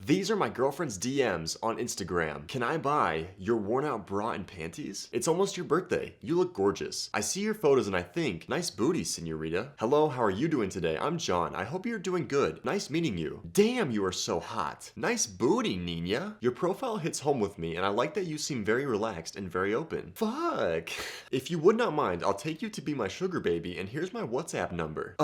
These are my girlfriend's DMs on Instagram. Can I buy your worn out bra and panties? It's almost your birthday. You look gorgeous. I see your photos and I think, nice booty, senorita. Hello, how are you doing today? I'm John. I hope you're doing good. Nice meeting you. Damn, you are so hot. Nice booty, Nina. Your profile hits home with me and I like that you seem very relaxed and very open. Fuck. If you would not mind, I'll take you to be my sugar baby and here's my WhatsApp number.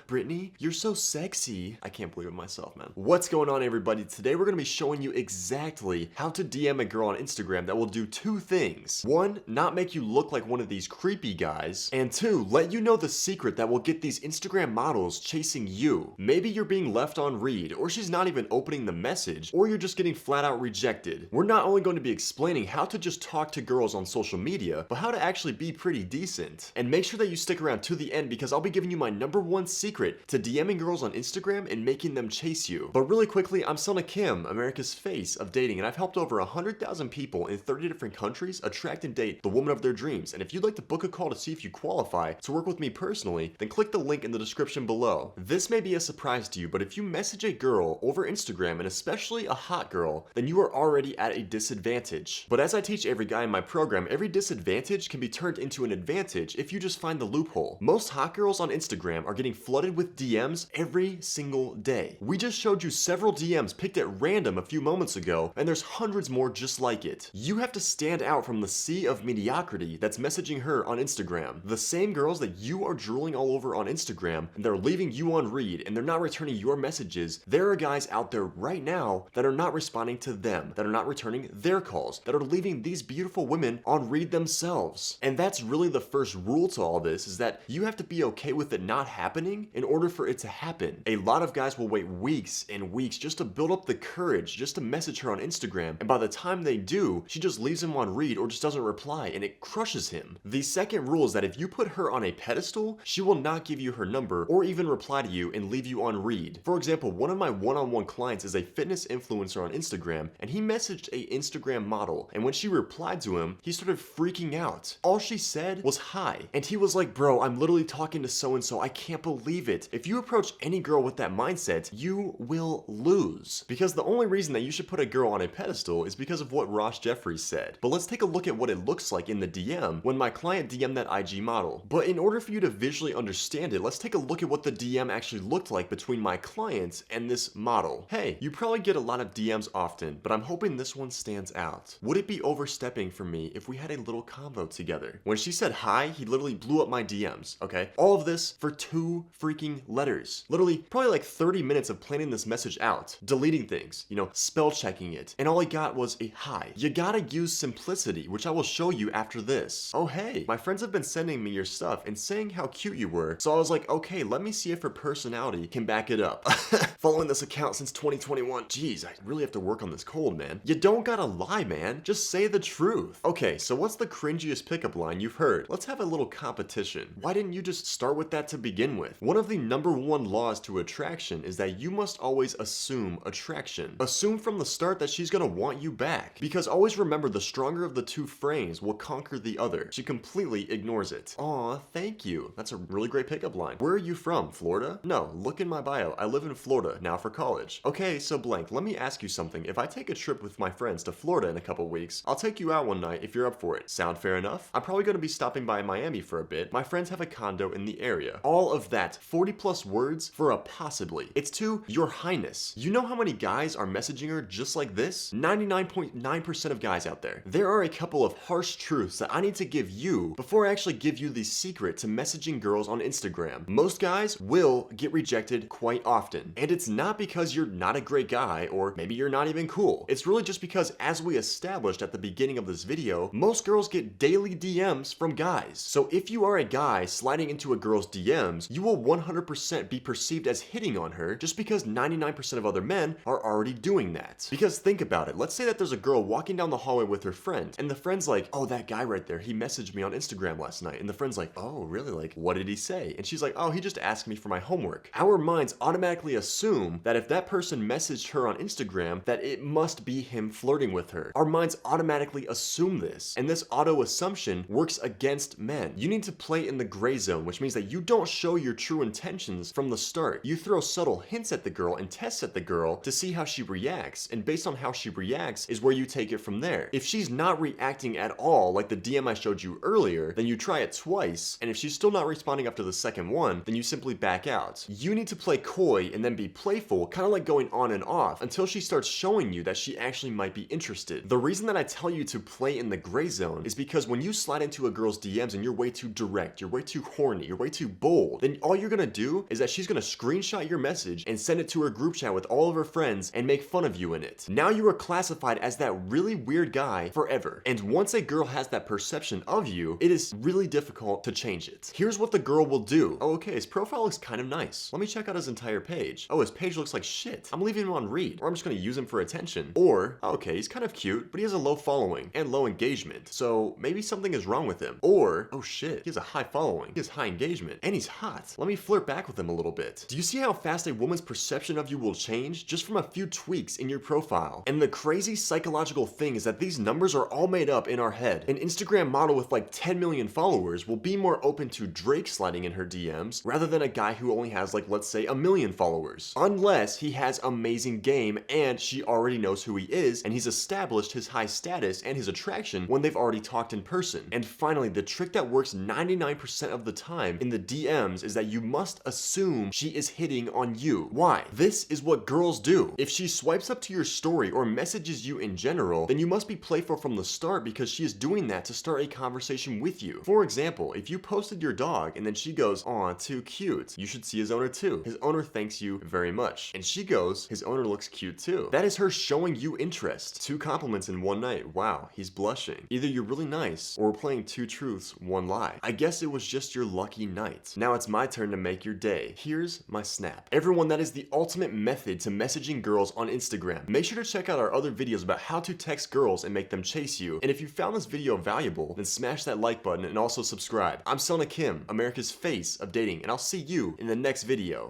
Brittany, you're so sexy. I can't believe it myself, man. What's going on, everybody? Today we're gonna be showing you exactly how to DM a girl on Instagram that will do two things. One, not make you look like one of these creepy guys. And two, let you know the secret that will get these Instagram models chasing you. Maybe you're being left on read, or she's not even opening the message, or you're just getting flat out rejected. We're not only going to be explaining how to just talk to girls on social media, but how to actually be pretty decent. And make sure that you stick around to the end because I'll be giving you my #1 secret to DMing girls on Instagram and making them chase you. But really quickly, I'm Sona Kim, America's face of dating, and I've helped over 100,000 people in 30 different countries attract and date the woman of their dreams. And if you'd like to book a call to see if you qualify to work with me personally, then click the link in the description below. This may be a surprise to you, but if you message a girl over Instagram, and especially a hot girl, then you are already at a disadvantage. But as I teach every guy in my program, every disadvantage can be turned into an advantage if you just find the loophole. Most hot girls on Instagram are getting flooded with DMs every single day. We just showed you several DMs picked at random a few moments ago, and there's hundreds more just like it. You have to stand out from the sea of mediocrity that's messaging her on Instagram. The same girls that you are drooling all over on Instagram, and they're leaving you on read, and they're not returning your messages, there are guys out there right now that are not responding to them, that are not returning their calls, that are leaving these beautiful women on read themselves. And that's really the first rule to all this, is that you have to be okay with it not happening in order for it to happen. A lot of guys will wait weeks and weeks just to build up the courage just to message her on Instagram, and by the time they do, she just leaves him on read or just doesn't reply, and it crushes him. The second rule is that if you put her on a pedestal, she will not give you her number or even reply to you and leave you on read. For example, one of my one-on-one clients is a fitness influencer on Instagram, and he messaged a Instagram model, and when she replied to him, he started freaking out. All she said was hi, and he was like, bro, I'm literally talking to so-and-so, I can't believe it. If you approach any girl with that mindset, you will lose. Because the only reason that you should put a girl on a pedestal is because of what Ross Jeffries said. But let's take a look at what it looks like in the DM when my client DM'd that IG model. But in order for you to visually understand it, let's take a look at what the DM actually looked like between my client and this model. Hey, you probably get a lot of DMs often, but I'm hoping this one stands out. Would it be overstepping for me if we had a little convo together? When she said hi, he literally blew up my DMs, okay? All of this for 2 freaking letters. Literally, probably like 30 minutes of planning this message out, deleting things, spell checking it, and all I got was a hi. You gotta use simplicity, which I will show you after this. Oh hey, my friends have been sending me your stuff and saying how cute you were, so I was like, okay, let me see if her personality can back it up. Following this account since 2021. Jeez, I really have to work on this cold, man. You don't gotta lie, man. Just say the truth. Okay, so what's the cringiest pickup line you've heard? Let's have a little competition. Why didn't you just start with that to begin with? One of the #1 laws to attraction is that you must always assume attraction. Assume from the start that she's gonna want you back. Because always remember, the stronger of the two frames will conquer the other. She completely ignores it. Aw, thank you. That's a really great pickup line. Where are you from? Florida? No, look in my bio. I live in Florida now for college. Okay, so blank, let me ask you something. If I take a trip with my friends to Florida in a couple weeks, I'll take you out one night if you're up for it. Sound fair enough? I'm probably gonna be stopping by Miami for a bit. My friends have a condo in the area. All of that, 40+ words for a possibly. It's to your highness. You know how many guys are messaging her just like this? 99.9% of guys out there. There are a couple of harsh truths that I need to give you before I actually give you the secret to messaging girls on Instagram. Most guys will get rejected quite often. And it's not because you're not a great guy or maybe you're not even cool. It's really just because, as we established at the beginning of this video, most girls get daily DMs from guys. So if you are a guy sliding into a girl's DMs, you will 100% be perceived as hitting on her just because 99% of other men are already doing that. Because think about it. Let's say that there's a girl walking down the hallway with her friend, and the friend's like, oh, that guy right there, he messaged me on Instagram last night. And the friend's like, oh, really? Like, what did he say? And she's like, oh, he just asked me for my homework. Our minds automatically assume that if that person messaged her on Instagram, that it must be him flirting with her. Our minds automatically assume this, and this auto assumption works against men. You need to play in the gray zone, which means that you don't show your true intentions from the start. You throw subtle hints at the girl and tests at the girl, girl to see how she reacts, and based on how she reacts is where you take it from there. If she's not reacting at all, like the DM I showed you earlier, then you try it twice, and if she's still not responding after the second one, then you simply back out. You need to play coy and then be playful, kind of like going on and off, until she starts showing you that she actually might be interested. The reason that I tell you to play in the gray zone is because when you slide into a girl's DMs and you're way too direct, you're way too horny, you're way too bold, then all you're gonna do is that she's gonna screenshot your message and send it to her group chat with all of her friends and make fun of you in it. Now you are classified as that really weird guy forever. And once a girl has that perception of you, it is really difficult to change it. Here's what the girl will do. Oh, okay, his profile looks kind of nice. Let me check out his entire page. Oh, his page looks like shit. I'm leaving him on read, or I'm just gonna use him for attention. Or, okay, he's kind of cute, but he has a low following and low engagement. So maybe something is wrong with him. Or, oh shit, he has a high following, he has high engagement, and he's hot. Let me flirt back with him a little bit. Do you see how fast a woman's perception of you will change just from a few tweaks in your profile? And the crazy psychological thing is that these numbers are all made up in our head. An Instagram model with like 10 million followers will be more open to Drake sliding in her DMs rather than a guy who only has like, let's say, 1 million followers. Unless he has amazing game and she already knows who he is and he's established his high status and his attraction when they've already talked in person. And finally, the trick that works 99% of the time in the DMs is that you must assume she is hitting on you. Why? This is what girls do. If she swipes up to your story or messages you in general, then you must be playful from the start because she is doing that to start a conversation with you. For example, if you posted your dog and then she goes, "Aw, too cute," you should see his owner too. His owner thanks you very much. And she goes, "His owner looks cute too." That is her showing you interest. 2 compliments in one night. Wow, he's blushing. Either you're really nice or we're playing 2 truths, 1 lie. I guess it was just your lucky night. Now it's my turn to make your day. Here's my snap. Everyone, that is the ultimate method to messaging girls on Instagram. Make sure to check out our other videos about how to text girls and make them chase you. And if you found this video valuable, then smash that like button and also subscribe. I'm Sona Kim, America's face of dating, and I'll see you in the next video.